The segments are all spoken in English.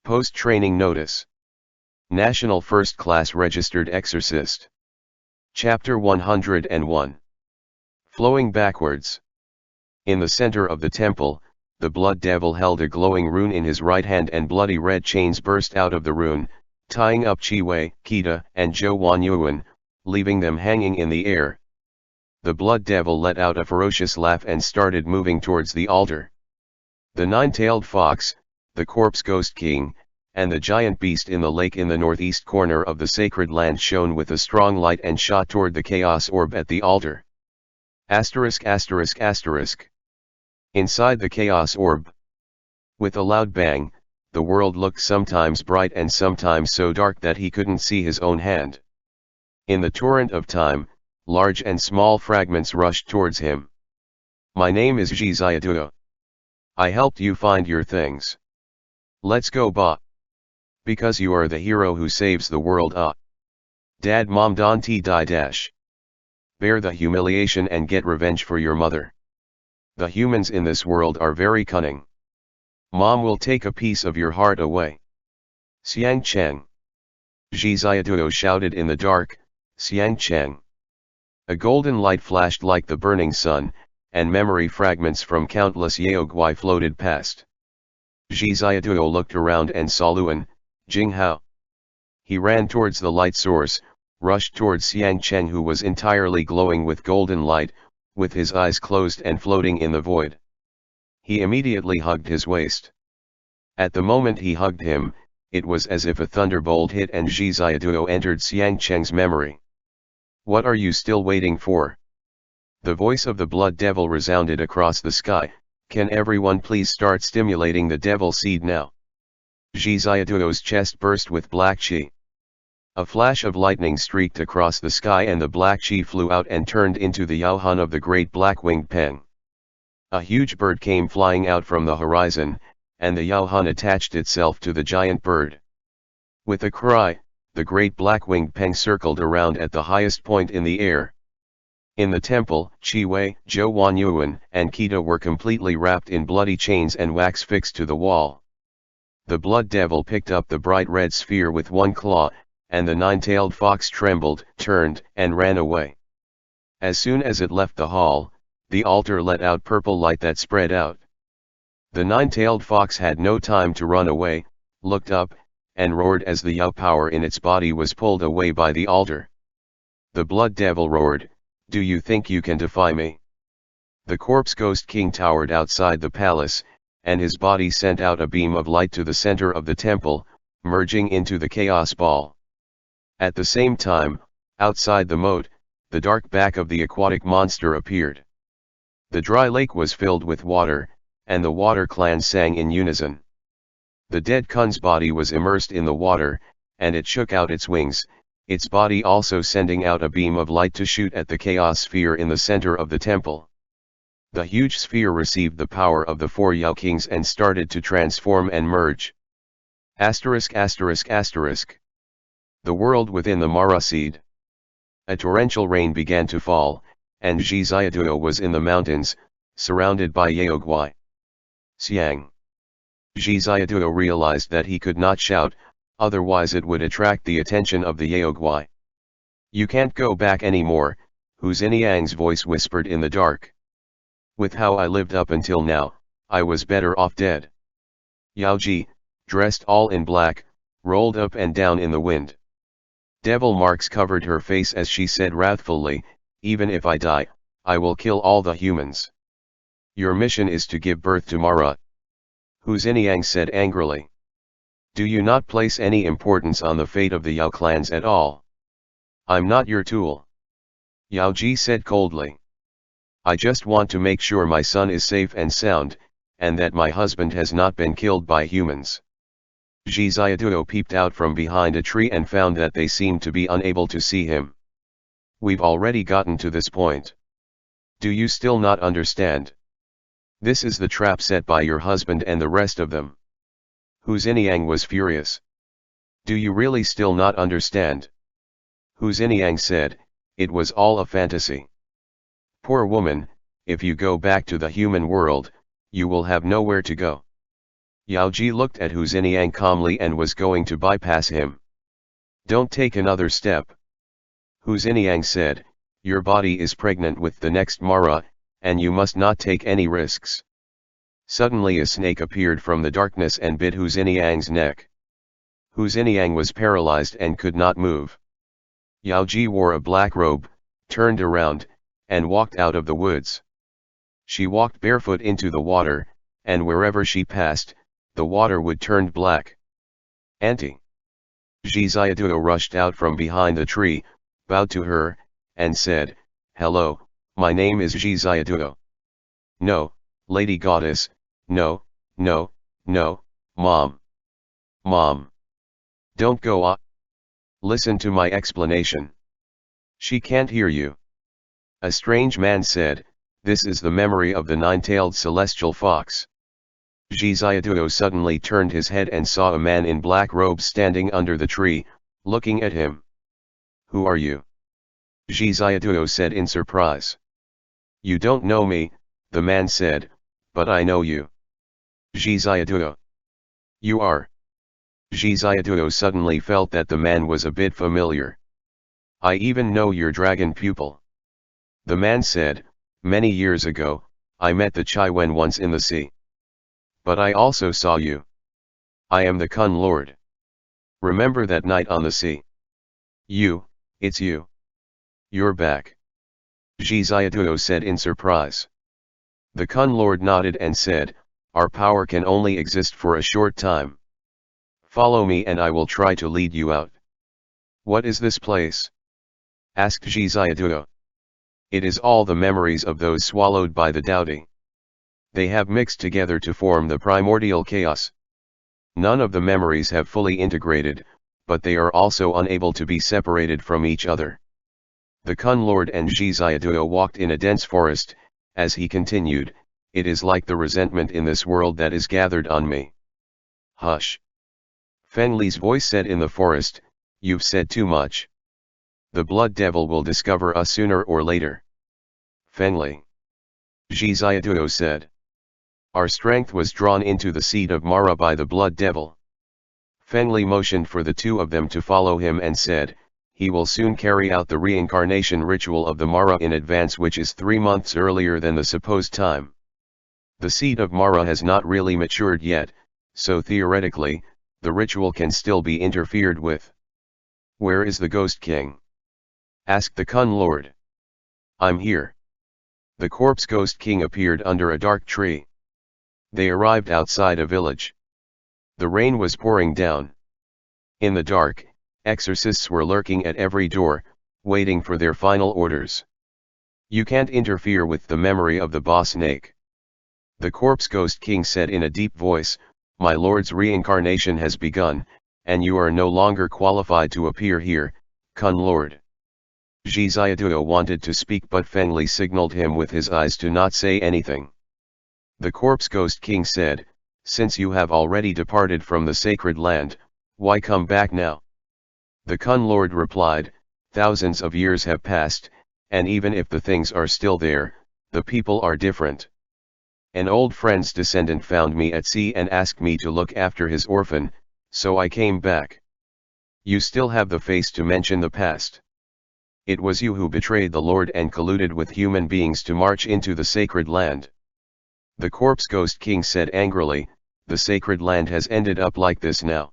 Post-training notice. National First Class Registered Exorcist. Chapter 101. Flowing backwards. In the center of the temple, the blood devil held a glowing rune in his right hand, and bloody red chains burst out of the rune, tying up Chi Wei, Kita, and Zhou Wanyuan, leaving them hanging in the air. The blood devil let out a ferocious laugh and started moving towards the altar. The nine-tailed fox, the corpse ghost king, and the giant beast in the lake in the northeast corner of the sacred land shone with a strong light and shot toward the chaos orb at the altar. Asterisk asterisk asterisk. Inside the chaos orb. With a loud bang, the world looked sometimes bright and sometimes so dark that he couldn't see his own hand. In the torrent of time, large and small fragments rushed towards him. My name is Ji Xiaotuo. I helped you find your things. Let's go, ba. Because you are the hero who saves the world. Dad, mom, don ti die dash. Bear the humiliation and get revenge for your mother. The humans in this world are very cunning. Mom will take a piece of your heart away. Xiang Cheng. Ji Xiaotuo shouted in the dark, Xiang Cheng. A golden light flashed like the burning sun, and memory fragments from countless Yaoguai floated past. Ji Xiaotuo looked around and saw Luan, Jinghai. He ran towards the light source, rushed towards Xiang Cheng, who was entirely glowing with golden light, with his eyes closed and floating in the void. He immediately hugged his waist. At the moment he hugged him, it was as if a thunderbolt hit and Ji Xiaotuo entered Xiang Cheng's memory. What are you still waiting for? The voice of the blood devil resounded across the sky. Can everyone please start stimulating the devil seed now? Ji Xiaotuo's chest burst with black chi. A flash of lightning streaked across the sky and the black chi flew out and turned into the Huan of the great black-winged peng. A huge bird came flying out from the horizon, and the Huan attached itself to the giant bird. With a cry, the great black-winged peng circled around at the highest point in the air. In the temple, Chi Wei, Zhou Wanyuan, and Kita were completely wrapped in bloody chains and wax fixed to the wall. The blood devil picked up the bright red sphere with one claw, and the nine-tailed fox trembled, turned, and ran away. As soon as it left the hall, the altar let out purple light that spread out. The nine-tailed fox had no time to run away, looked up, and roared as the Yao power in its body was pulled away by the altar. The blood devil roared, Do you think you can defy me? The corpse ghost king towered outside the palace, and his body sent out a beam of light to the center of the temple, merging into the chaos ball. At the same time, outside the moat, the dark back of the aquatic monster appeared. The dry lake was filled with water, and the water clans sang in unison. The dead Kun's body was immersed in the water, and it shook out its wings, its body also sending out a beam of light to shoot at the chaos sphere in the center of the temple. The huge sphere received the power of the four Yao kings and started to transform and merge. Asterisk asterisk asterisk. The world within the Mara seed. A torrential rain began to fall, and Ji Xiaotuo was in the mountains, surrounded by Yaoguai. Xiang. Ji Xiaotuo realized that he could not shout, otherwise it would attract the attention of the Yaoguai. You can't go back anymore, Hu Ziniang's voice whispered in the dark. With how I lived up until now, I was better off dead. Yao Ji, dressed all in black, rolled up and down in the wind. Devil marks covered her face as she said wrathfully, Even if I die, I will kill all the humans. Your mission is to give birth to Mara. Hu Ziniang said angrily. Do you not place any importance on the fate of the Yao clans at all? I'm not your tool. Yao Ji said coldly. I just want to make sure my son is safe and sound, and that my husband has not been killed by humans. Ji Xiaotuo peeped out from behind a tree and found that they seemed to be unable to see him. We've already gotten to this point. Do you still not understand? This is the trap set by your husband and the rest of them. Hu Ziniang was furious. Do you really still not understand? Hu Ziniang said, It was all a fantasy. Poor woman, if you go back to the human world, you will have nowhere to go. Yao Ji looked at Hu Ziniang calmly and was going to bypass him. Don't take another step. Hu Ziniang said, your body is pregnant with the next Mara, and you must not take any risks. Suddenly a snake appeared from the darkness and bit Hu Ziniang's neck. Hu Ziniang was paralyzed and could not move. Yao Ji wore a black robe, turned around, and walked out of the woods. She walked barefoot into the water, and wherever she passed, the water would turn black. Auntie! Ji Xiaoduo rushed out from behind the tree, bowed to her, and said, hello, my name is Ji Xiaoduo. No, Lady Goddess, no, no, no, Mom. Mom. Don't go on. Listen to my explanation. She can't hear you. A strange man said, this is the memory of the nine-tailed celestial fox. Ji Xiaoduo suddenly turned his head and saw a man in black robes standing under the tree, looking at him. Who are you? Ji Xiaoduo said in surprise. You don't know me, the man said, but I know you. Ji Xiaoduo. You are. Ji Xiaoduo suddenly felt that the man was a bit familiar. I even know your dragon pupil. The man said, many years ago, I met the Chai Wen once in the sea. But I also saw you. I am the Kun Lord. Remember that night on the sea? It's you. You're back. Ji Xiaoduo said in surprise. The Kun Lord nodded and said, our power can only exist for a short time. Follow me and I will try to lead you out. What is this place? Asked Ji Xiaoduo. It is all the memories of those swallowed by the doubting. They have mixed together to form the primordial chaos. None of the memories have fully integrated, but they are also unable to be separated from each other. The Kun Lord and Ji Xiaoduo walked in a dense forest. As he continued, it is like the resentment in this world that is gathered on me. Hush. Feng Li's voice said in the forest, you've said too much. The blood devil will discover us sooner or later. Feng Li. Ji Xiaoduo said. Our strength was drawn into the seed of Mara by the blood devil. Feng Li motioned for the two of them to follow him and said, he will soon carry out the reincarnation ritual of the Mara in advance, which is 3 months earlier than the supposed time. The seed of Mara has not really matured yet, so theoretically, the ritual can still be interfered with. Where is the Ghost King? Asked the Kun Lord. I'm here. The corpse Ghost King appeared under a dark tree. They arrived outside a village. The rain was pouring down. In the dark, exorcists were lurking at every door, waiting for their final orders. You can't interfere with the memory of the boss snake. The corpse Ghost King said in a deep voice, my lord's reincarnation has begun, and you are no longer qualified to appear here, Kun Lord. Ji Xiaoduo wanted to speak but Feng Li signaled him with his eyes to not say anything. The corpse Ghost King said, since you have already departed from the sacred land, why come back now? The Kun Lord replied, thousands of years have passed, and even if the things are still there, the people are different. An old friend's descendant found me at sea and asked me to look after his orphan, so I came back. You still have the face to mention the past. It was you who betrayed the Lord and colluded with human beings to march into the sacred land. The corpse Ghost King said angrily, the sacred land has ended up like this now.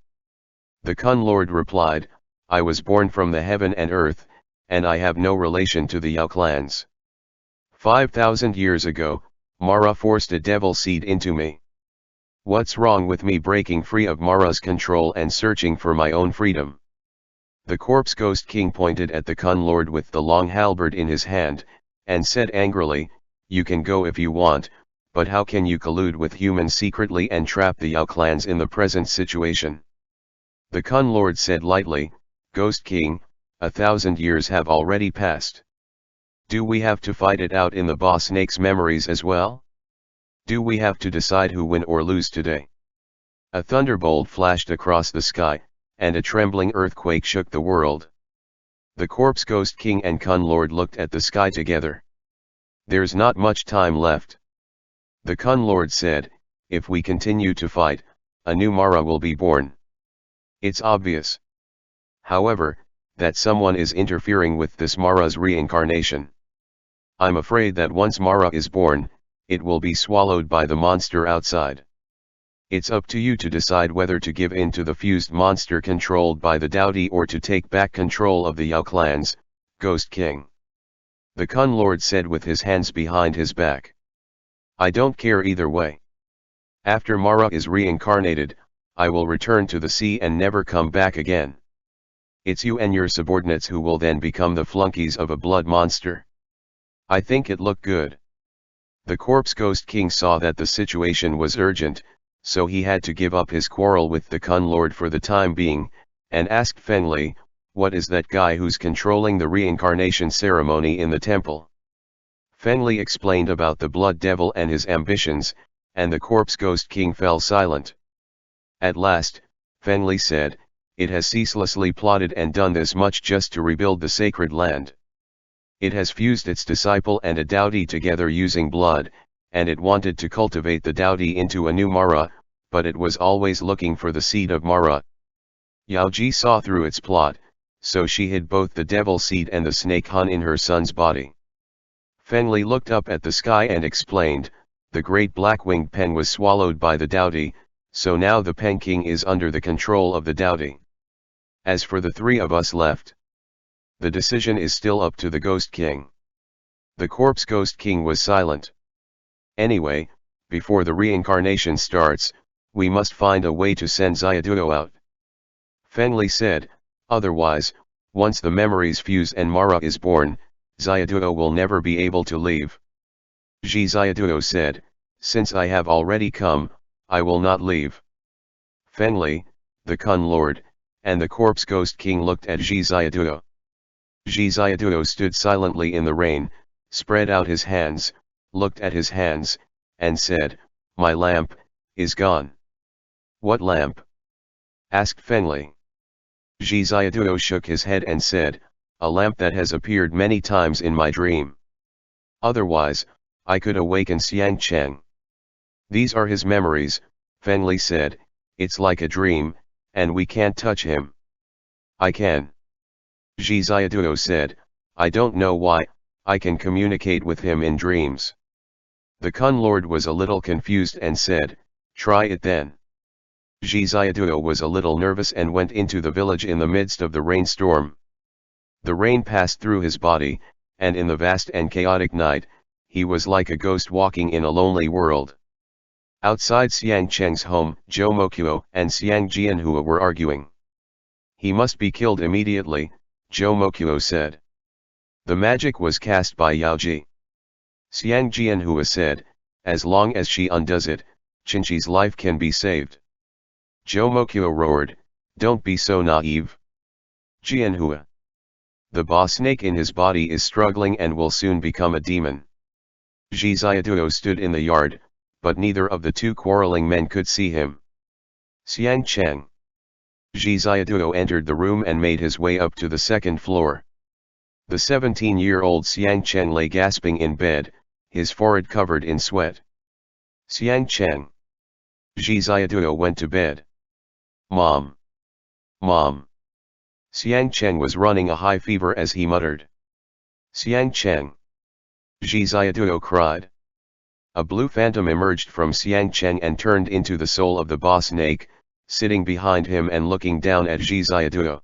The Kun Lord replied, I was born from the heaven and earth, and I have no relation to the Yao clans. 5,000 years ago, Mara forced a devil seed into me. What's wrong with me breaking free of Mara's control and searching for my own freedom? The corpse Ghost King pointed at the Kun Lord with the long halberd in his hand, and said angrily, you can go if you want, but how can you collude with humans secretly and trap the Yao clans in the present situation? The Kun Lord said lightly, Ghost King, 1,000 years have already passed. Do we have to fight it out in the boss snake's memories as well? Do we have to decide who win or lose today? A thunderbolt flashed across the sky, and a trembling earthquake shook the world. The corpse Ghost King and Kun Lord looked at the sky together. There's not much time left. The Kun Lord said, if we continue to fight, a new Mara will be born. It's obvious, however, that someone is interfering with this Mara's reincarnation. I'm afraid that once Mara is born, it will be swallowed by the monster outside. It's up to you to decide whether to give in to the fused monster controlled by the Daodi or to take back control of the Yao clans, Ghost King. The Kun Lord said with his hands behind his back. I don't care either way. After Mara is reincarnated, I will return to the sea and never come back again. It's you and your subordinates who will then become the flunkies of a blood monster. I think it looked good. The Corpse Ghost King saw that the situation was urgent, so he had to give up his quarrel with the Kun Lord for the time being, and asked Fengli, what is that guy who's controlling the reincarnation ceremony in the temple? Fengli explained about the Blood Devil and his ambitions, and the Corpse Ghost King fell silent. At last, Fengli said, it has ceaselessly plotted and done this much just to rebuild the sacred land. It has fused its disciple and a Daodi together using blood, and it wanted to cultivate the Daodi into a new Mara, but it was always looking for the seed of Mara. Yao Ji saw through its plot, so she hid both the devil seed and the snake Hun in her son's body. Fengli looked up at the sky and explained, the great black-winged pen was swallowed by the Daodi, so now the Pen King is under the control of the Daodi. As for the three of us left, the decision is still up to the Ghost King. The Corpse Ghost King was silent. Anyway, before the reincarnation starts, we must find a way to send Xiaoduo out. Fengli said, otherwise, once the memories fuse and Mara is born, Xiaoduo will never be able to leave. Xiaoduo said, since I have already come, I will not leave. Fengli, the Kun Lord, and the Corpse Ghost King looked at Xiaoduo. Xiaoduo stood silently in the rain, spread out his hands, looked at his hands, and said, my lamp is gone. What lamp? Asked Fengli. Xiaoduo shook his head and said, a lamp that has appeared many times in my dream. Otherwise, I could awaken Xiang Cheng. These are his memories, Fengli said, it's like a dream, and we can't touch him. I can. Xiaoduo said, I don't know why, I can communicate with him in dreams. The Kun Lord was a little confused and said, try it then. Xiaoduo was a little nervous and went into the village in the midst of the rainstorm. The rain passed through his body, and in the vast and chaotic night, he was like a ghost walking in a lonely world. Outside Xiang Cheng's home, Zhou Mokuo and Xiang Jianhua were arguing. He must be killed immediately, Zhou Mokuo said. The magic was cast by Yao Ji. Xiang Jianhua said, as long as she undoes it, Qinqi's life can be saved. Zhou Mokuo roared, don't be so naive. Jianhua. The boss snake in his body is struggling and will soon become a demon. Xiaoduo stood in the yard, but neither of the two quarreling men could see him. Xiang Cheng. Xiaoduo entered the room and made his way up to the second floor. The 17-year-old Xiang Cheng lay gasping in bed, his forehead covered in sweat. Xiang Cheng. Xiaoduo went to bed. Mom. Mom. Xiang Cheng was running a high fever as he muttered. Xiang Cheng. Xiaoduo cried. A blue phantom emerged from Xiang Cheng and turned into the soul of the boss snake, sitting behind him and looking down at Xiaoduo.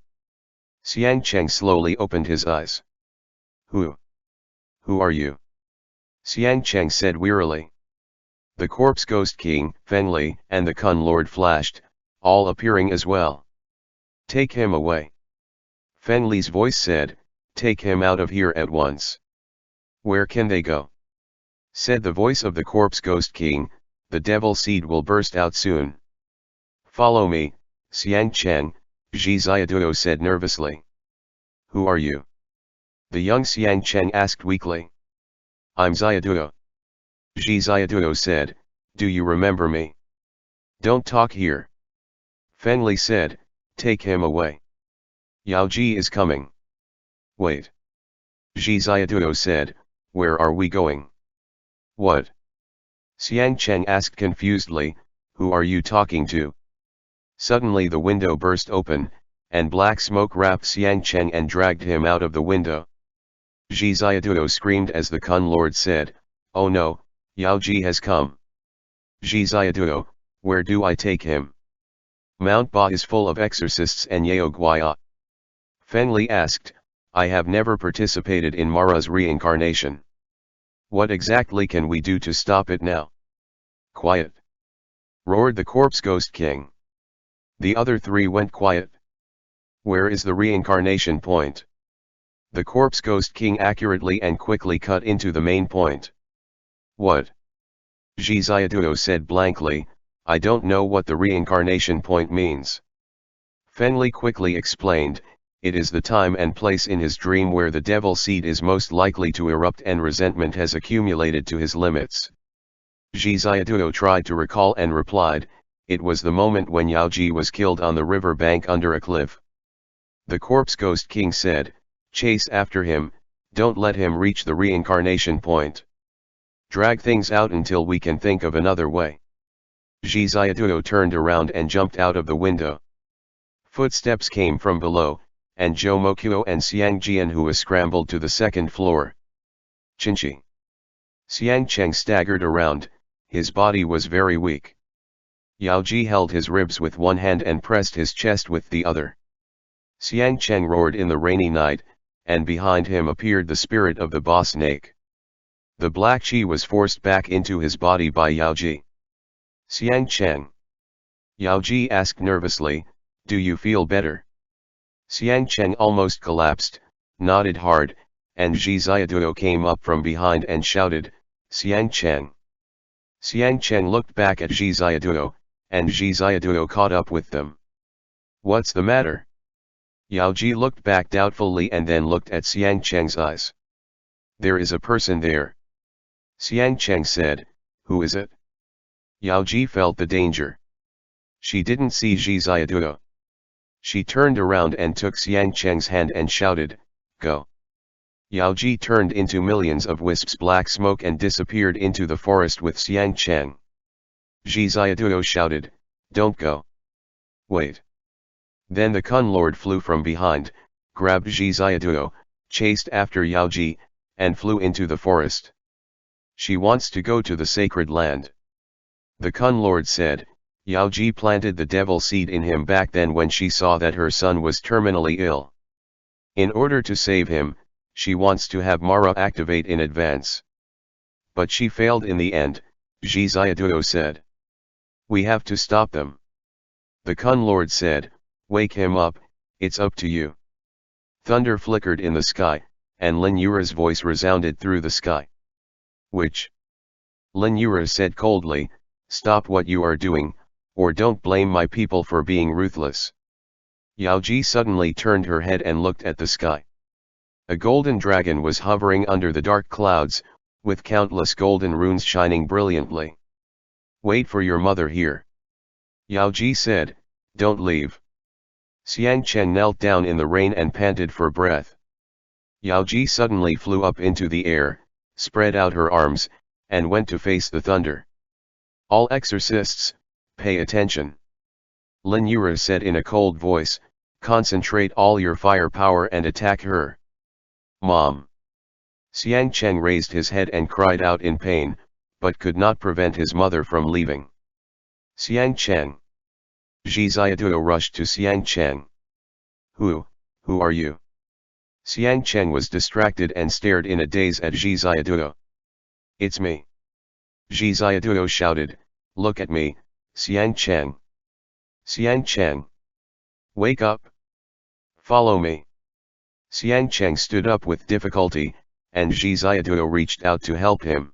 Xiang Cheng slowly opened his eyes. Who are you? Xiang Cheng said wearily. The Corpse Ghost King, Fengli, and the Kun Lord flashed, all appearing as well. Take him away. Fengli's voice said, take him out of here at once. Where can they go? Said the voice of the Corpse Ghost King, the devil seed will burst out soon. Follow me, Xiang Cheng, Xiaoduo said nervously. Who are you? The young Xiang Cheng asked weakly. I'm Xiaoduo. Xiaoduo said, do you remember me? Don't talk here. Fengli said, take him away. Yao Ji is coming. Wait. Xiaoduo said, where are we going? What? Xiang Cheng asked confusedly, who are you talking to? Suddenly the window burst open, and black smoke wrapped Xiang Cheng and dragged him out of the window. Zhi Xiaoduo screamed as the Kun Lord said, "Oh no, Yao Ji has come." Zhi Xiaoduo, where do I take him? Mount Ba is full of exorcists and Yao Guaya. Feng Li asked, I have never participated in Mara's reincarnation. What exactly can we do to stop it now? Quiet! Roared the corpse ghost king. The other three went quiet. Where is the reincarnation point? The corpse ghost king accurately and quickly cut into the main point. What? Zhi Xiaoduo said blankly, I don't know what the reincarnation point means. Feng Li quickly explained, it is the time and place in his dream where the devil seed is most likely to erupt and resentment has accumulated to his limits. Zhi Xiaoduo tried to recall and replied, it was the moment when Yao Ji was killed on the river bank under a cliff. The corpse ghost king said, chase after him, don't let him reach the reincarnation point. Drag things out until we can think of another way. Zhi Xiaoduo turned around and jumped out of the window. Footsteps came from below, and Zhou Mokuo and Xiang Jianhua scrambled to the second floor. Chinchi. Xiang Cheng staggered around, his body was very weak. Yao Ji held his ribs with one hand and pressed his chest with the other. Xiang Cheng roared in the rainy night, and behind him appeared the spirit of the boss snake. The black chi was forced back into his body by Yao Ji. Xiang Cheng. Yao Ji asked nervously, do you feel better? Xiang Cheng almost collapsed, nodded hard, and Zhi Xiaoduo came up from behind and shouted, Xiang Cheng. Xiang Cheng looked back at Zhi Xiaoduo, and Zhi Xiaoduo caught up with them. What's the matter? Yao Ji looked back doubtfully and then looked at Xiang Cheng's eyes. There is a person there. Xiang Cheng said, who is it? Yao Ji felt the danger. She didn't see Zhi Xiaoduo. She turned around and took Xiang Cheng's hand and shouted, go. Yao Ji turned into millions of wisps black smoke and disappeared into the forest with Xiang Cheng. Zhi Xiaoduo shouted, don't go. Wait. Then the Kun Lord flew from behind, grabbed Zhi Xiaoduo, chased after Yao Ji, and flew into the forest. She wants to go to the sacred land. The Kun Lord said, Yao Ji planted the devil seed in him back then when she saw that her son was terminally ill. In order to save him, she wants to have Mara activate in advance. But she failed in the end, Zhi Xiaoduo said. We have to stop them. The Kun Lord said, wake him up, it's up to you. Thunder flickered in the sky, and Lin Yura's voice resounded through the sky. Which? Lin Yura said coldly, stop what you are doing, or don't blame my people for being ruthless. Yao Ji suddenly turned her head and looked at the sky. A golden dragon was hovering under the dark clouds, with countless golden runes shining brilliantly. Wait for your mother here. Yao Ji said, don't leave. Xiang Cheng knelt down in the rain and panted for breath. Yao Ji suddenly flew up into the air, spread out her arms, and went to face the thunder. All exorcists, pay attention. Lin Yura said in a cold voice, concentrate all your firepower and attack her. Mom. Xiang Cheng raised his head and cried out in pain, but could not prevent his mother from leaving. Xiang Cheng. Zhi Xiaoduo rushed to Xiang Cheng. Who are you? Xiang Cheng was distracted and stared in a daze at Zhi Xiaoduo. It's me. Zhi Xiaoduo shouted, look at me, Xiang Cheng. Xiang Cheng. Wake up. Follow me. Xiang Cheng stood up with difficulty, and Zhi Xiaoduo reached out to help him.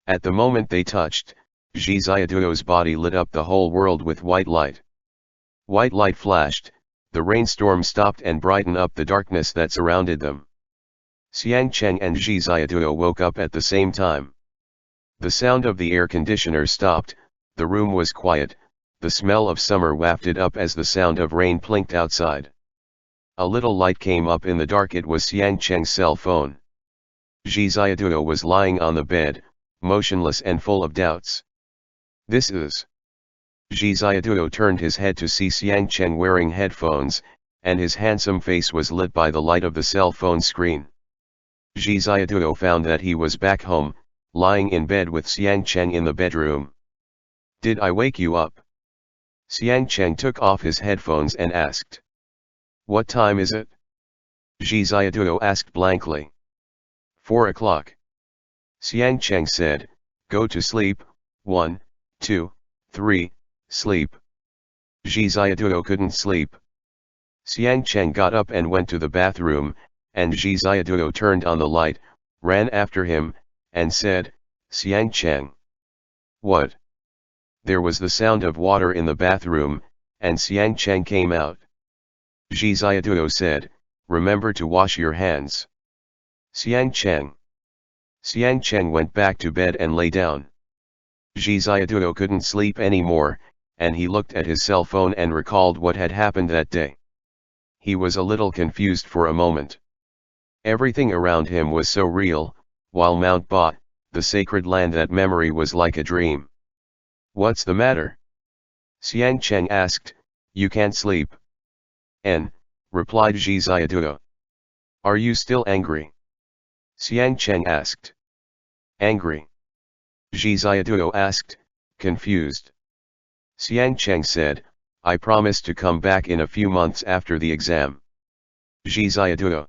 At the moment they touched, Zhi Xiaoduo's body lit up the whole world with white light. White light flashed, the rainstorm stopped and brightened up the darkness that surrounded them. Xiang Cheng and Zhi Xiaoduo woke up at the same time. The sound of the air conditioner stopped, the room was quiet, the smell of summer wafted up as the sound of rain plinked outside. A little light came up in the dark. It was Xiang Cheng's cell phone. Zhi Xiaoduo was lying on the bed, motionless and full of doubts. This is Zhi Xiaoduo turned his head to see Xiang Cheng wearing headphones, and his handsome face was lit by the light of the cell phone screen. Zhi Xiaoduo found that he was back home, lying in bed with Xiang Cheng in the bedroom. "Did I wake you up?" Xiang Cheng took off his headphones and asked. "What time is it?" Zhi Xiaoduo asked blankly. 4 o'clock. Xiang Cheng said, "Go to sleep, 1, 2, 3, sleep." Zhi Xiaoduo couldn't sleep. Xiang Cheng got up and went to the bathroom, and Zhi Xiaoduo turned on the light, ran after him, and said, "Xiang Cheng." "What?" There was the sound of water in the bathroom, and Xiang Cheng came out. Zhi Xiaoduo said, "Remember to wash your hands." Xiang Cheng. Xiang Cheng went back to bed and lay down. Zhi Xiaoduo couldn't sleep anymore, and he looked at his cell phone and recalled what had happened that day. He was a little confused for a moment. Everything around him was so real, while Mount Ba, the sacred land, that memory was like a dream. "What's the matter?" Xiang Cheng asked. "You can't sleep." "N," replied Zhi Xiaoduo. "Are you still angry?" Xiang Cheng asked. "Angry?" Zhi Xiaoduo asked, confused. Xiang Cheng said, "I promise to come back in a few months after the exam." Zhi Xiaoduo.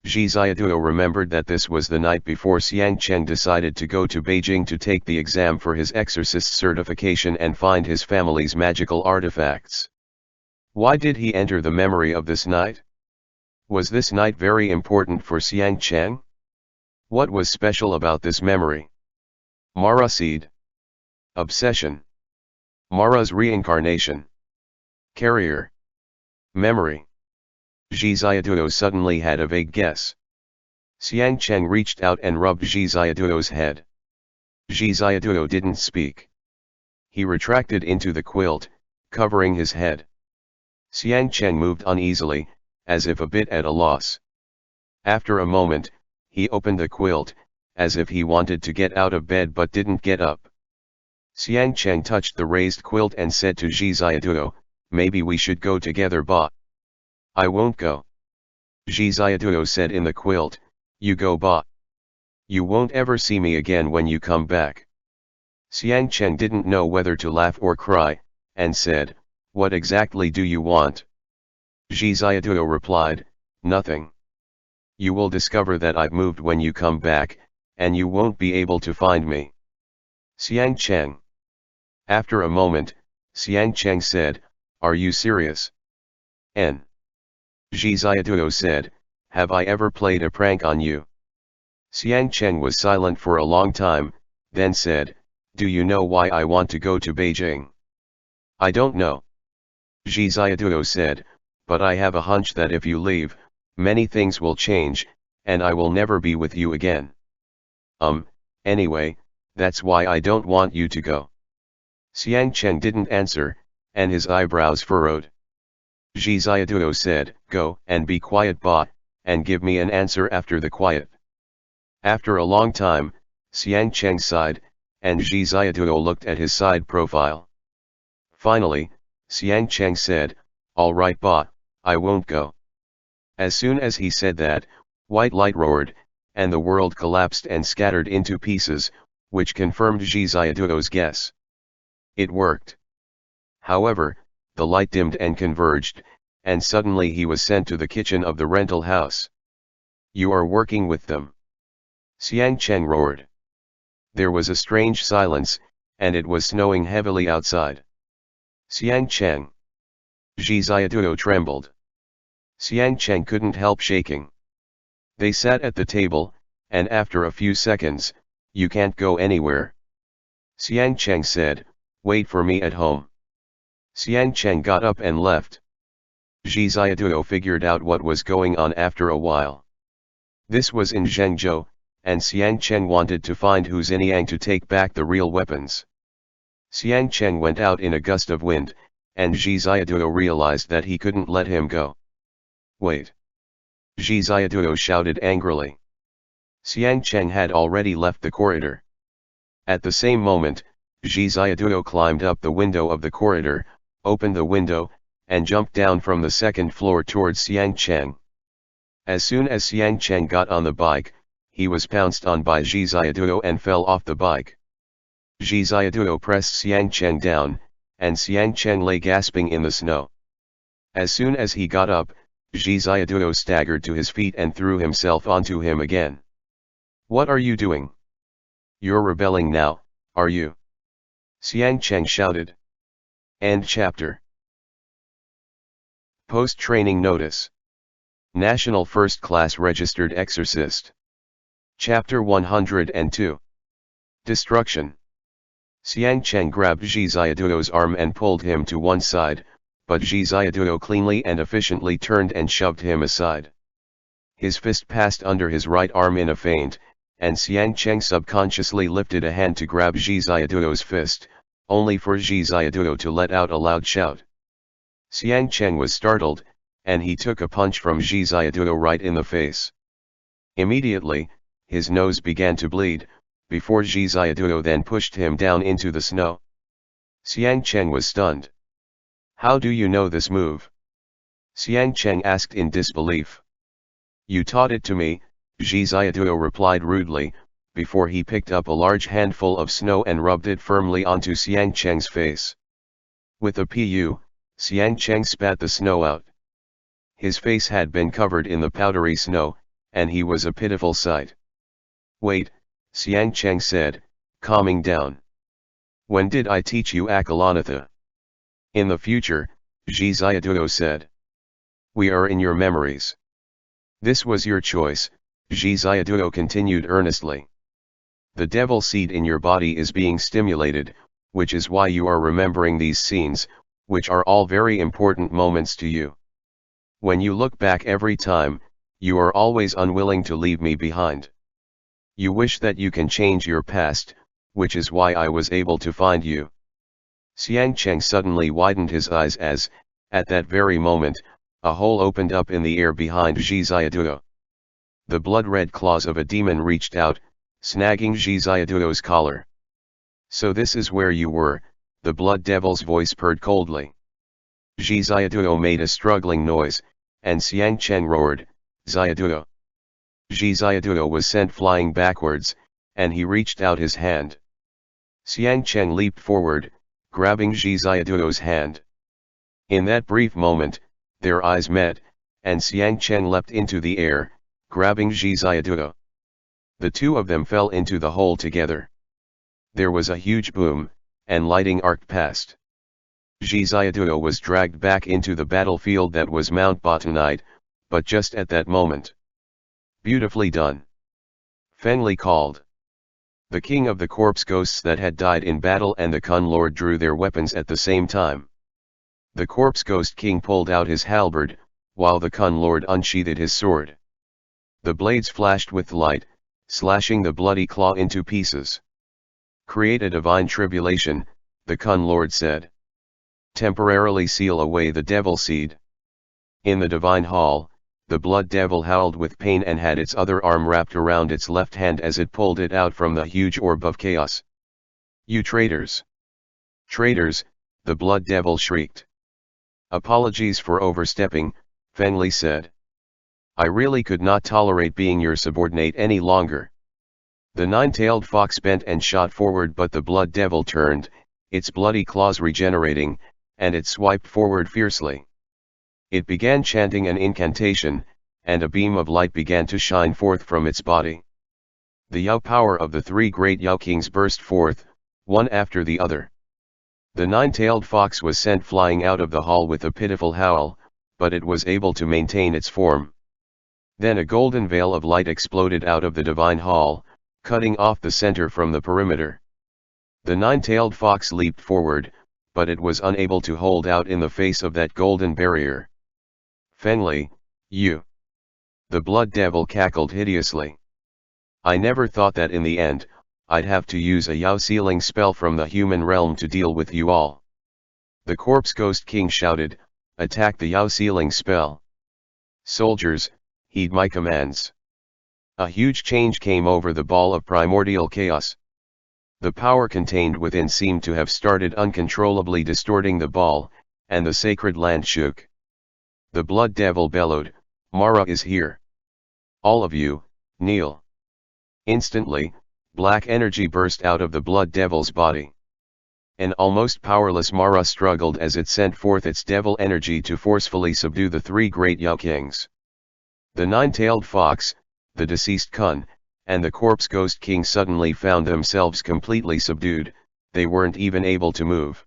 Zhi Xiaoduo remembered that this was the night before Xiang Cheng decided to go to Beijing to take the exam for his exorcist certification and find his family's magical artifacts. Why did he enter the memory of this night? Was this night very important for Xiang Cheng? What was special about this memory? Mara seed. Obsession. Mara's reincarnation. Carrier. Memory. Zhi Xiaoduo suddenly had a vague guess. Xiang Cheng reached out and rubbed Zhi Xiaoduo's head. Zhi Xiaoduo didn't speak. He retracted into the quilt, covering his head. Xiang Cheng moved uneasily, as if a bit at a loss. After a moment, he opened the quilt, as if he wanted to get out of bed but didn't get up. Xiang Cheng touched the raised quilt and said to Zhi Xiaoduo, "Maybe we should go together, Ba." "I won't go." Zhi Xiaoduo said in the quilt, "You go, Ba. You won't ever see me again when you come back." Xiang Cheng didn't know whether to laugh or cry, and said, "What exactly do you want?" Zhi Xiaoduo replied, "Nothing. You will discover that I've moved when you come back, and you won't be able to find me." Xiang Cheng. After a moment, Xiang Cheng said, "Are you serious?" N. Zhi Xiaoduo said, "Have I ever played a prank on you?" Xiang Cheng was silent for a long time, then said, "Do you know why I want to go to Beijing?" "I don't know." Zhi Xiaoduo said, "But I have a hunch that if you leave, many things will change, and I will never be with you again." Anyway, that's why I don't want you to go." Xiang Cheng didn't answer, and his eyebrows furrowed. Zhi Xiaoduo said, "Go and be quiet, Ba, and give me an answer after the quiet." After a long time, Xiang Cheng sighed, and Zhi Xiaoduo looked at his side profile. Finally, Xiang Cheng said, "All right, Ba, I won't go." As soon as he said that, white light roared, and the world collapsed and scattered into pieces, which confirmed Zhi Xiaoduo's guess. It worked. However, the light dimmed and converged, and suddenly he was sent to the kitchen of the rental house. "You are working with them?" Xiang Cheng roared. There was a strange silence, and it was snowing heavily outside. "Xiang Cheng." Zhi Xiaoduo trembled. Xiang Cheng couldn't help shaking. They sat at the table, and after a few seconds, "You can't go anywhere." Xiang Cheng said, "Wait for me at home." Xiang Cheng got up and left. Zhi Xiaoduo figured out what was going on after a while. This was in Zhengzhou, and Xiang Cheng wanted to find Hu Zhenyang to take back the real weapons. Xiang Cheng went out in a gust of wind, and Zhi Xiaoduo realized that he couldn't let him go. "Wait!" Zhi Xiaoduo shouted angrily. Xiang Cheng had already left the corridor. At the same moment, Zhi Xiaoduo climbed up the window of the corridor, opened the window, and jumped down from the second floor towards Xiang Cheng. As soon as Xiang Cheng got on the bike, he was pounced on by Zhi Xiaoduo and fell off the bike. Zhi Xiaoduo pressed Xiang Cheng down, and Xiang Cheng lay gasping in the snow. As soon as he got up, Zhi Xiaoduo staggered to his feet and threw himself onto him again. "What are you doing? You're rebelling now, are you?" Xiang Cheng shouted. End chapter. Post-training notice. National First Class Registered Exorcist. Chapter 102. Destruction. Xiang Cheng grabbed Zhi Xiaoduo's arm and pulled him to one side, but Zhi Xiaoduo cleanly and efficiently turned and shoved him aside. His fist passed under his right arm in a feint, and Xiang Cheng subconsciously lifted a hand to grab Zhi Xiaoduo's fist, only for Zhi Xiaoduo to let out a loud shout. Xiang Cheng was startled, and he took a punch from Zhi Xiaoduo right in the face. Immediately, his nose began to bleed, before Zhi Xiaoduo then pushed him down into the snow. Xiang Cheng was stunned. "How do you know this move?" Xiang Cheng asked in disbelief. "You taught it to me," Zhi Xiaoduo replied rudely, before he picked up a large handful of snow and rubbed it firmly onto Xiang Cheng's face. With a pu, Xiang Cheng spat the snow out. His face had been covered in the powdery snow, and he was a pitiful sight. "Wait," Xiang Cheng said, calming down. "When did I teach you Akalanatha?" "In the future," Zhi Xiaoduo said. "We are in your memories. This was your choice," Zhi Xiaoduo continued earnestly. "The devil seed in your body is being stimulated, which is why you are remembering these scenes, which are all very important moments to you. When you look back every time, you are always unwilling to leave me behind. You wish that you can change your past, which is why I was able to find you." Xiang Cheng suddenly widened his eyes as, at that very moment, a hole opened up in the air behind Zhi Xiaoduo. The blood-red claws of a demon reached out, snagging Zhi Xiaoduo's collar. "So this is where you were," the blood devil's voice purred coldly. Zhi Xiaoduo made a struggling noise, and Xiang Cheng roared, "Xiaoduo!" Zhi Xiaoduo was sent flying backwards, and he reached out his hand. Xiang Cheng leaped forward, grabbing Zhi Xiaoduo's hand. In that brief moment, their eyes met, and Xiang Cheng leapt into the air, grabbing Zhi Xiaoduo. The two of them fell into the hole together. There was a huge boom, and lightning arced past. Zhi Xiaoduo was dragged back into the battlefield that was Mount Botanite, but just at that moment. "Beautifully done!" Fengli called. The king of the corpse ghosts that had died in battle and the Kun Lord drew their weapons at the same time. The corpse ghost king pulled out his halberd, while the Kun Lord unsheathed his sword. The blades flashed with light, slashing the bloody claw into pieces. "Create a divine tribulation," the Kun Lord said. "Temporarily seal away the devil seed." In the divine hall, the blood devil howled with pain and had its other arm wrapped around its left hand as it pulled it out from the huge orb of chaos. "You traitors! Traitors!" the blood devil shrieked. "Apologies for overstepping," Fengli said. "I really could not tolerate being your subordinate any longer." The nine-tailed fox bent and shot forward, but the blood devil turned, its bloody claws regenerating, and it swiped forward fiercely. It began chanting an incantation, and a beam of light began to shine forth from its body. The Yao power of the three great Yao kings burst forth, one after the other. The nine-tailed fox was sent flying out of the hall with a pitiful howl, but it was able to maintain its form. Then a golden veil of light exploded out of the divine hall, cutting off the center from the perimeter. The nine-tailed fox leaped forward, but it was unable to hold out in the face of that golden barrier. "Fengli, you!" The blood devil cackled hideously. "I never thought that in the end, I'd have to use a Yao sealing spell from the human realm to deal with you all." The corpse ghost king shouted, "Attack the Yao sealing spell! Soldiers, heed my commands!" A huge change came over the ball of primordial chaos. The power contained within seemed to have started uncontrollably distorting the ball, and the sacred land shook. The blood devil bellowed, "Mara is here. All of you, kneel." Instantly, black energy burst out of the blood devil's body. An almost powerless Mara struggled as it sent forth its devil energy to forcefully subdue the three great Yao Kings. The nine-tailed fox, the deceased Kun, and the corpse ghost king suddenly found themselves completely subdued. They weren't even able to move.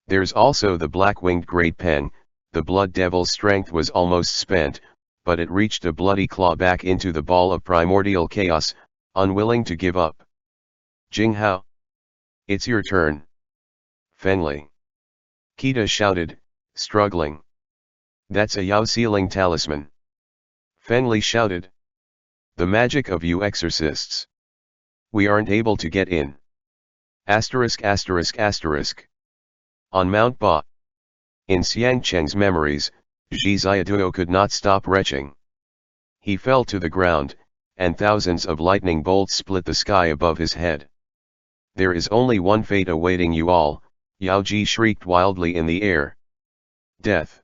There's also the black-winged great pen. The blood devil's strength was almost spent, but it reached a bloody claw back into the ball of primordial chaos, unwilling to give up. "Dinghai, it's your turn." "Fenli." Kita shouted, struggling. "That's a Yao sealing talisman." Fenli shouted. "The magic of you exorcists. We aren't able to get in." Asterisk asterisk asterisk. On Mount Ba. In Xiang Cheng's memories, Zhi Ziaduo could not stop retching. He fell to the ground, and thousands of lightning bolts split the sky above his head. "There is only one fate awaiting you all," Yao Ji shrieked wildly in the air. "Death."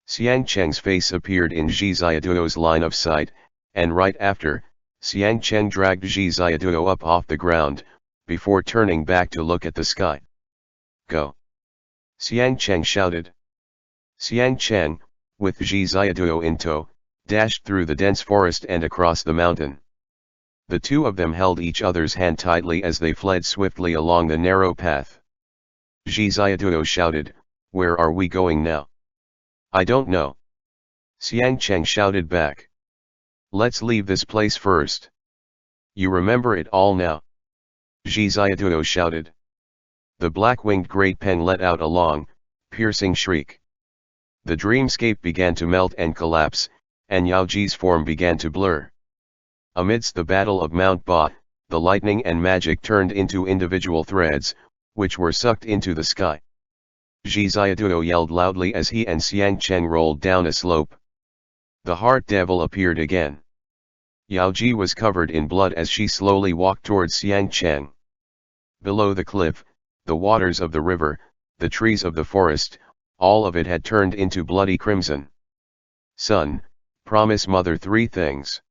Xiang Cheng's face appeared in Zhi Ziaduo's line of sight, and right after, Xiang Cheng dragged Zhi Ziaduo up off the ground, before turning back to look at the sky. "Go!" Xiang Cheng shouted. Xiang Cheng, with Zhi Ziaduo in tow, dashed through the dense forest and across the mountain. The two of them held each other's hand tightly as they fled swiftly along the narrow path. Zhi Ziaduo shouted, "Where are we going now?" "I don't know." Xiang Cheng shouted back. "Let's leave this place first." "You remember it all now?" Zhi Ziaduo shouted. The black-winged great pen let out a long, piercing shriek. The dreamscape began to melt and collapse, and Yao Ji's form began to blur. Amidst the battle of Mount Ba, the lightning and magic turned into individual threads, which were sucked into the sky. Zhi Ziaduo yelled loudly as he and Xiang Cheng rolled down a slope. The heart devil appeared again. Yao Ji was covered in blood as she slowly walked towards Xiang Cheng. Below the cliff, the waters of the river, the trees of the forest, all of it had turned into bloody crimson. "Son, promise mother 3 things."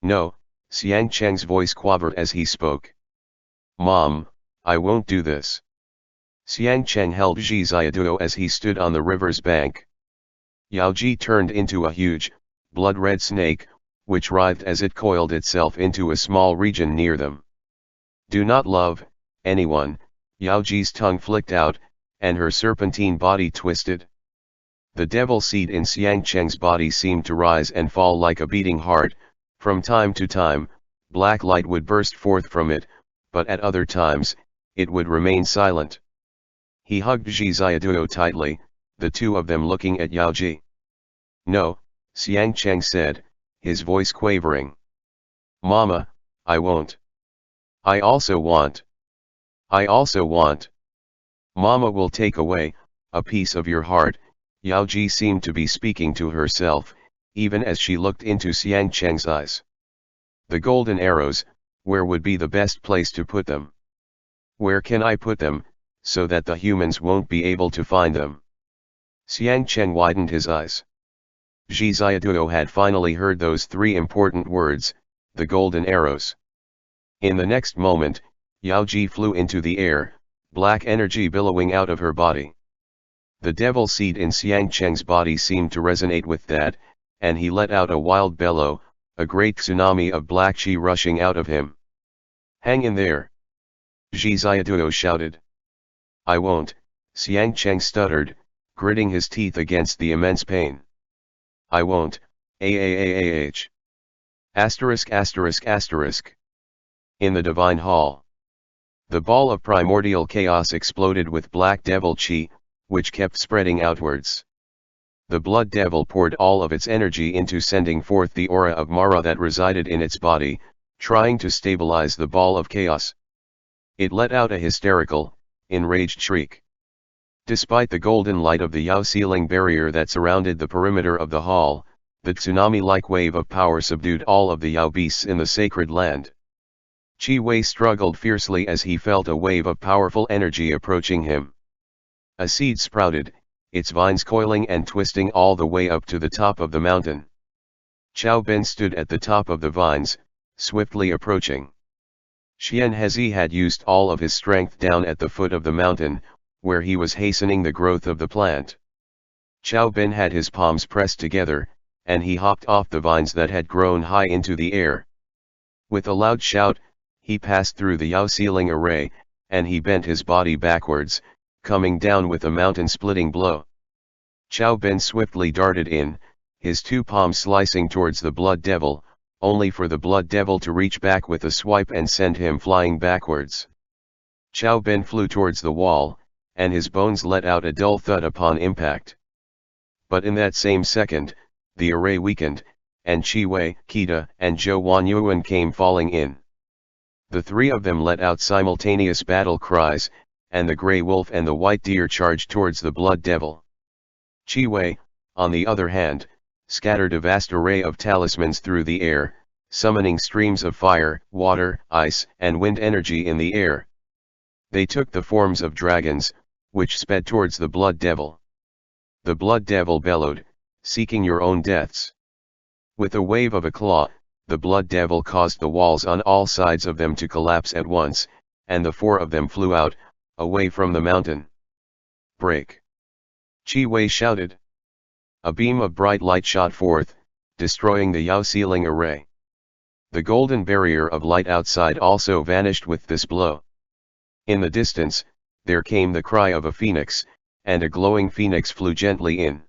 "No," Xiang Cheng's voice quavered as he spoke. "Mom, I won't do this." Xiang Cheng held Zhi Ziaduo as he stood on the river's bank. Yao Ji turned into a huge, blood-red snake, which writhed as it coiled itself into a small region near them. "Do not love anyone," Yao Ji's tongue flicked out, and her serpentine body twisted. The devil seed in Xiang Cheng's body seemed to rise and fall like a beating heart. From time to time, black light would burst forth from it, but at other times, it would remain silent. He hugged Zhi Ziaduo tightly, the two of them looking at Yao Ji. "No," Xiang Cheng said, his voice quavering. "Mama, I won't. I also want. I also want. Mama will take away a piece of your heart." Yao Ji seemed to be speaking to herself, even as she looked into Xiang Cheng's eyes. "The golden arrows, where would be the best place to put them? Where can I put them, so that the humans won't be able to find them?" Xiang Cheng widened his eyes. Zhi Ziaduo had finally heard those 3 important words, the golden arrows. In the next moment, Yao Ji flew into the air, black energy billowing out of her body. The devil seed in Xiang Cheng's body seemed to resonate with that, and he let out a wild bellow, a great tsunami of black chi rushing out of him. "Hang in there!" Zhi Ziaduo shouted. "I won't," Xiang Cheng stuttered, gritting his teeth against the immense pain. "I won't, aaah. Asterisk asterisk asterisk. In the divine hall. The ball of primordial chaos exploded with black devil chi, which kept spreading outwards. The blood devil poured all of its energy into sending forth the aura of Mara that resided in its body, trying to stabilize the ball of chaos. It let out a hysterical, enraged shriek. Despite the golden light of the Yao sealing barrier that surrounded the perimeter of the hall, the tsunami-like wave of power subdued all of the Yao beasts in the sacred land. Qi Wei struggled fiercely as he felt a wave of powerful energy approaching him. A seed sprouted, its vines coiling and twisting all the way up to the top of the mountain. Chao Ben stood at the top of the vines, swiftly approaching. Xian Hezi had used all of his strength down at the foot of the mountain, where he was hastening the growth of the plant. Chao Ben had his palms pressed together, and he hopped off the vines that had grown high into the air. With a loud shout, he passed through the Yao ceiling array, and he bent his body backwards, coming down with a mountain-splitting blow. Chao Ben swiftly darted in, his two palms slicing towards the Blood Devil, only for the Blood Devil to reach back with a swipe and send him flying backwards. Chao Ben flew towards the wall, and his bones let out a dull thud upon impact. But in that same second, the array weakened, and Qi Wei, Kita, and Zhou Wanyuan came falling in. The three of them let out simultaneous battle cries, and the grey wolf and the white deer charged towards the Blood Devil. Qi Wei, on the other hand, scattered a vast array of talismans through the air, summoning streams of fire, water, ice, and wind energy in the air. They took the forms of dragons, which sped towards the Blood Devil. The Blood Devil bellowed, "Seeking your own deaths." With a wave of a claw, the Blood Devil caused the walls on all sides of them to collapse at once, and the four of them flew out, away from the mountain. "Break!" Qi Wei shouted. A beam of bright light shot forth, destroying the Yao ceiling array. The golden barrier of light outside also vanished with this blow. In the distance, there came the cry of a phoenix, and a glowing phoenix flew gently in.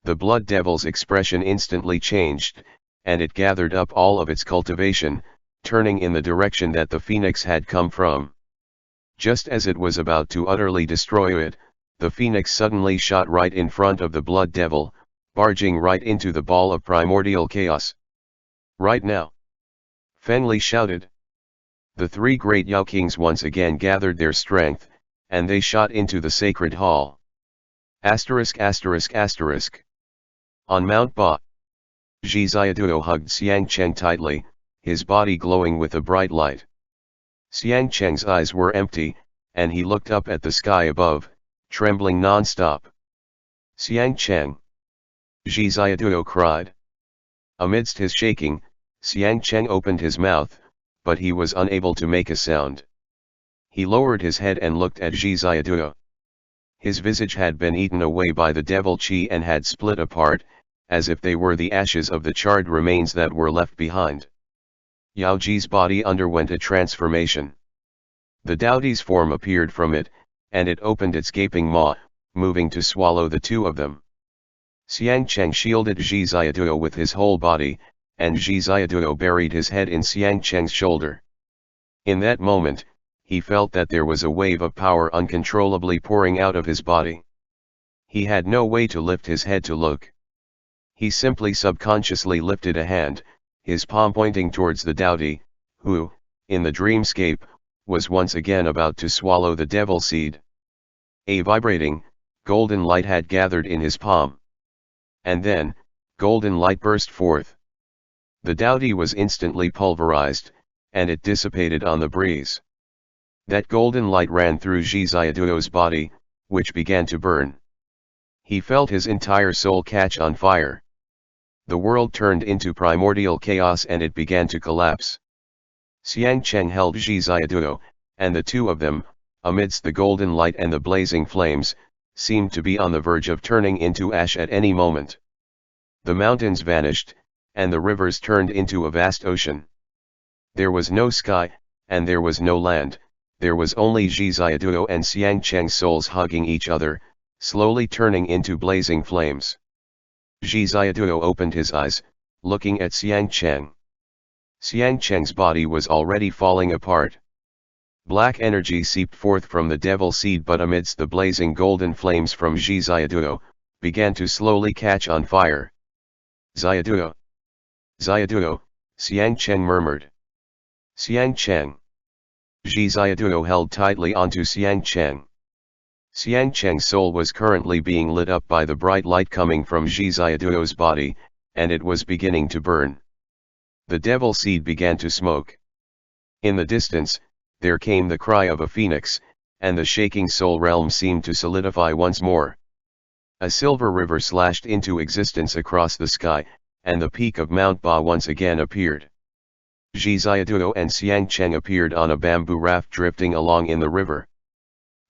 The Blood Devil's expression instantly changed, and it gathered up all of its cultivation, turning in the direction that the phoenix had come from. Just as it was about to utterly destroy it, the phoenix suddenly shot right in front of the Blood Devil, barging right into the ball of primordial chaos. "Right now!" Fengli shouted. The three great Yao Kings once again gathered their strength, and they shot into the sacred hall. *******. On Mount Ba, Zhi Xiaoduo hugged Xiang Cheng tightly, his body glowing with a bright light. Xiang Cheng's eyes were empty, and he looked up at the sky above, trembling non-stop. "Xiang Cheng!" Zhi Xiaoduo cried. Amidst his shaking, Xiang Cheng opened his mouth, but he was unable to make a sound. He lowered his head and looked at Zhi Xiaoduo. His visage had been eaten away by the devil Qi and had split apart, as if they were the ashes of the charred remains that were left behind. Yao Ji's body underwent a transformation. The Daoti's form appeared from it, and it opened its gaping maw, moving to swallow the two of them. Xiang Cheng shielded Zhi Xiaoduo with his whole body, and Zhi Xiaoduo buried his head in Xiang Cheng's shoulder. In that moment, he felt that there was a wave of power uncontrollably pouring out of his body. He had no way to lift his head to look. He simply subconsciously lifted a hand, his palm pointing towards the Daoti, who, in the dreamscape, was once again about to swallow the devil seed. A vibrating, golden light had gathered in his palm. And then, golden light burst forth. The Daoti was instantly pulverized, and it dissipated on the breeze. That golden light ran through Zhi Xiaoduo's body, which began to burn. He felt his entire soul catch on fire. The world turned into primordial chaos and it began to collapse. Xiang Cheng held Zhi Xiaoduo, and the two of them, amidst the golden light and the blazing flames, seemed to be on the verge of turning into ash at any moment. The mountains vanished, and the rivers turned into a vast ocean. There was no sky, and there was no land, there was only Zhi Xiaoduo and Xiang Cheng's souls hugging each other, slowly turning into blazing flames. Zhi Xiaoduo opened his eyes, looking at Xiang Cheng. Xiang Cheng's body was already falling apart. Black energy seeped forth from the devil seed, but amidst the blazing golden flames from Zhi Xiaoduo, began to slowly catch on fire. "Xiaoduo! Xiaoduo!" Xiang Cheng murmured. "Xiang Cheng!" Zhi Xiaoduo held tightly onto Xiang Cheng. Xiang Cheng's soul was currently being lit up by the bright light coming from Zhi Xiaoduo's body, and it was beginning to burn. The devil seed began to smoke. In the distance, there came the cry of a phoenix, and the shaking soul realm seemed to solidify once more. A silver river slashed into existence across the sky, and the peak of Mount Ba once again appeared. Zhi Xiaoduo and Xiang Cheng appeared on a bamboo raft drifting along in the river.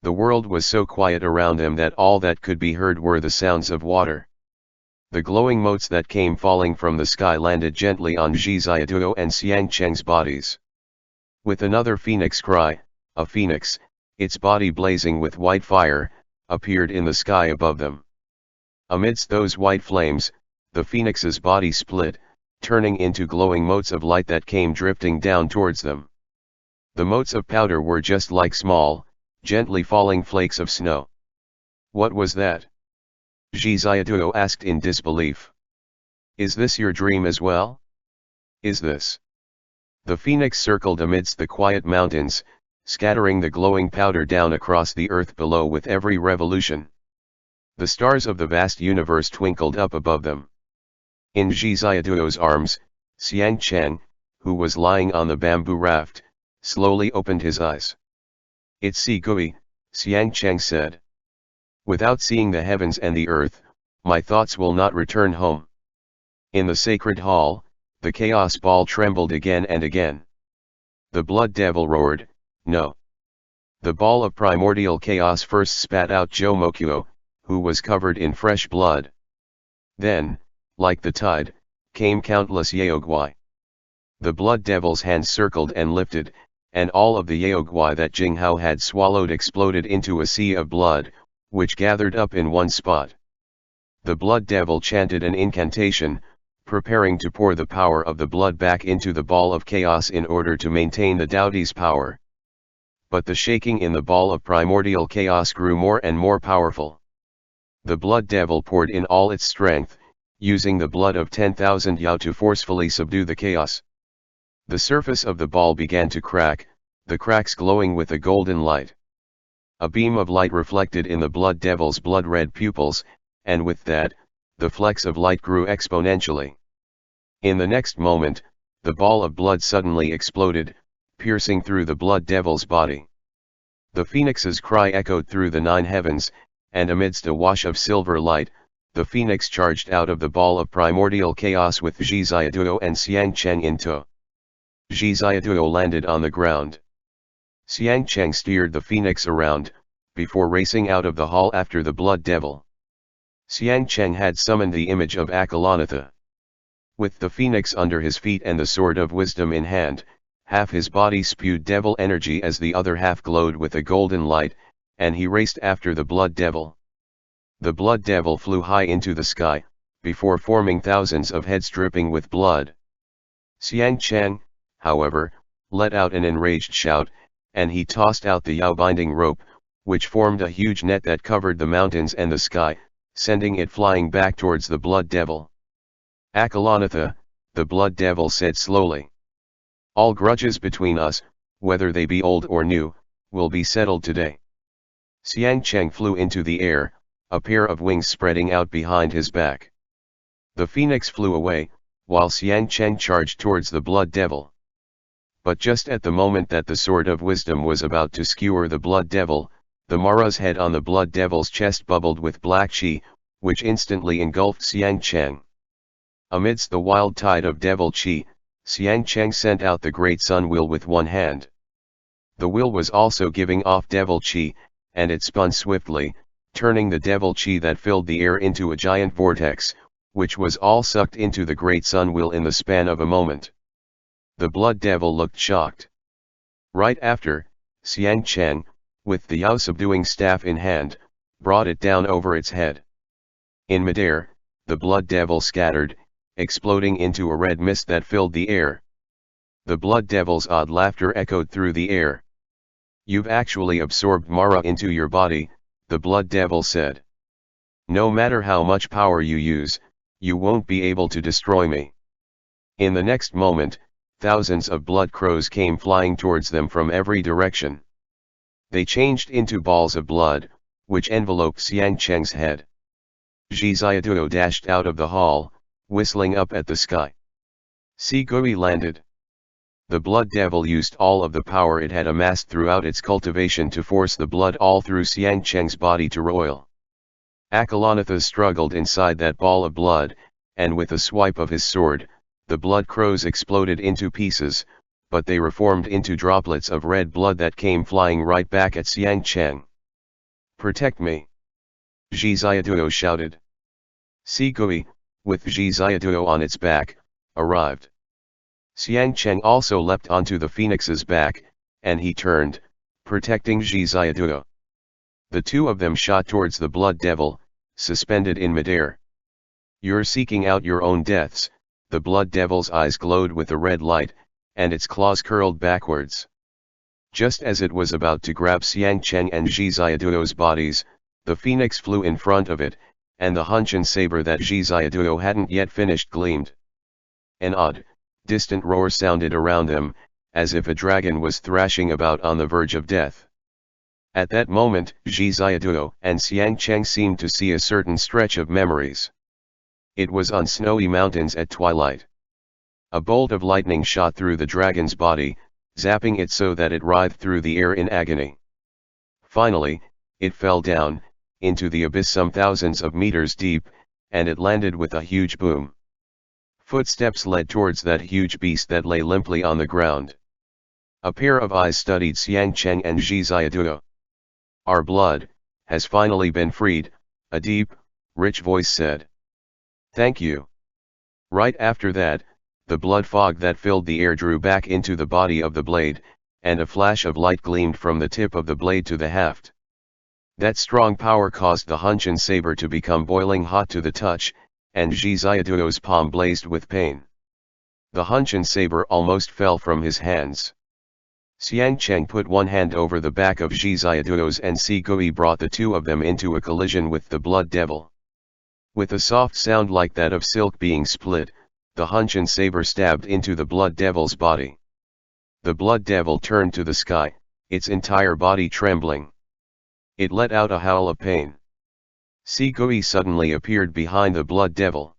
The world was so quiet around them that all that could be heard were the sounds of water. The glowing motes that came falling from the sky landed gently on Zhi Xiaoduo and Xiang Cheng's bodies. With another phoenix cry, a phoenix, its body blazing with white fire, appeared in the sky above them. Amidst those white flames, the phoenix's body split, turning into glowing motes of light that came drifting down towards them. The motes of powder were just like small, gently falling flakes of snow. What was that? Zhi Xiaoduo asked in disbelief. Is this your dream as well? Is this? The phoenix circled amidst the quiet mountains, scattering the glowing powder down across the earth below with every revolution. The stars of the vast universe twinkled up above them. In Zhi Xiaoduo's arms, Xiang Cheng, who was lying on the bamboo raft, slowly opened his eyes. It's Si Gui, Xiang Cheng said. Without seeing the heavens and the earth, my thoughts will not return home. In the sacred hall, the chaos ball trembled again and again. The blood devil roared, no. The ball of primordial chaos first spat out Jomokuo, who was covered in fresh blood. Then, like the tide, came countless Yaoguai. The blood devil's hands circled and lifted, and all of the Yaoguai that Dinghai had swallowed exploded into a sea of blood, which gathered up in one spot. The blood devil chanted an incantation, preparing to pour the power of the blood back into the ball of chaos in order to maintain the Daoti's power. But the shaking in the ball of primordial chaos grew more and more powerful. The blood devil poured in all its strength, using the blood of 10,000 Yao to forcefully subdue the chaos. The surface of the ball began to crack, the cracks glowing with a golden light. A beam of light reflected in the blood devil's blood-red pupils, and with that, the flecks of light grew exponentially. In the next moment, the ball of blood suddenly exploded, piercing through the blood devil's body. The phoenix's cry echoed through the 9 heavens, and amidst a wash of silver light, the phoenix charged out of the ball of primordial chaos with Zhi Xiaoduo and Xiang Cheng in tow. Zhi Xiaoduo landed on the ground. Xiang Cheng steered the phoenix around, before racing out of the hall after the blood devil. Xiang Cheng had summoned the image of Akalanatha. With the phoenix under his feet and the sword of wisdom in hand, half his body spewed devil energy as the other half glowed with a golden light, and he raced after the blood devil. The blood devil flew high into the sky, before forming thousands of heads dripping with blood. Xiang Cheng, however, let out an enraged shout, and he tossed out the Yao binding rope, which formed a huge net that covered the mountains and the sky, sending it flying back towards the blood devil. Akalanatha, the blood devil said slowly. All grudges between us, whether they be old or new, will be settled today. Xiang Cheng flew into the air, a pair of wings spreading out behind his back. The phoenix flew away, while Xiang Cheng charged towards the blood devil. But just at the moment that the sword of wisdom was about to skewer the blood devil, the Mara's head on the blood devil's chest bubbled with black chi, which instantly engulfed Xiang Cheng. Amidst the wild tide of devil chi, Xiang Cheng sent out the great sun wheel with one hand. The wheel was also giving off devil chi, and it spun swiftly, turning the devil chi that filled the air into a giant vortex, which was all sucked into the great sun wheel in the span of a moment. The blood devil looked shocked. Right after, Xiang Cheng, with the Yao subduing staff in hand, brought it down over its head. In midair, the blood devil scattered, exploding into a red mist that filled the air. The blood devil's odd laughter echoed through the air. You've actually absorbed Mara into your body, the blood devil said. No matter how much power you use, you won't be able to destroy me. In the next moment, thousands of blood crows came flying towards them from every direction. They changed into balls of blood, which enveloped Xiang Cheng's head. Zhi Xiaoduo dashed out of the hall, whistling up at the sky. Si Gui landed. The blood devil used all of the power it had amassed throughout its cultivation to force the blood all through Xiang Cheng's body to roil. Akalanatha struggled inside that ball of blood, and with a swipe of his sword, the blood crows exploded into pieces, but they reformed into droplets of red blood that came flying right back at Xiang Cheng. "Protect me!" Zhi Ziyaduo shouted. Sigui, with Zhi Ziyaduo on its back, arrived. Xiang Cheng also leapt onto the phoenix's back, and he turned, protecting Zhi Ziyaduo. The two of them shot towards the blood devil, suspended in midair. "You're seeking out your own deaths." The blood devil's eyes glowed with a red light, and its claws curled backwards. Just as it was about to grab Xiang Cheng and Zhi Ziyaduo's bodies, the phoenix flew in front of it, and the Hunshan saber that Zhi Ziyaduo hadn't yet finished gleamed. An odd, distant roar sounded around them, as if a dragon was thrashing about on the verge of death. At that moment, Zhi Ziyaduo and Xiang Cheng seemed to see a certain stretch of memories. It was on snowy mountains at twilight. A bolt of lightning shot through the dragon's body, zapping it so that it writhed through the air in agony. Finally, it fell down, into the abyss some thousands of meters deep, and it landed with a huge boom. Footsteps led towards that huge beast that lay limply on the ground. A pair of eyes studied Xiang Cheng and Zhi Ziyaduo. "Our blood has finally been freed," a deep, rich voice said. "Thank you." Right after that, the blood fog that filled the air drew back into the body of the blade, and a flash of light gleamed from the tip of the blade to the haft. That strong power caused the Hunshan saber to become boiling hot to the touch, and Zhi Ziyaduo's palm blazed with pain. The Hunshan saber almost fell from his hands. Xiang Cheng put one hand over the back of Zhi Ziyaduo's, and Sigui brought the two of them into a collision with the blood devil. With a soft sound like that of silk being split, the Hunshan saber stabbed into the blood devil's body. The blood devil turned to the sky, its entire body trembling. It let out a howl of pain. Sigui suddenly appeared behind the blood devil.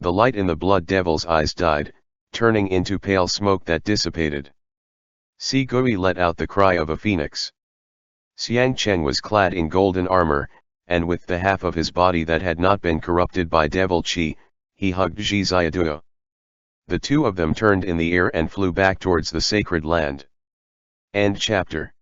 The light in the blood devil's eyes died, turning into pale smoke that dissipated. Sigui let out the cry of a phoenix. Xiang Cheng was clad in golden armor, and with the half of his body that had not been corrupted by devil chi, he hugged Zhi Ziyaduo. The two of them turned in the air and flew back towards the sacred land. End chapter.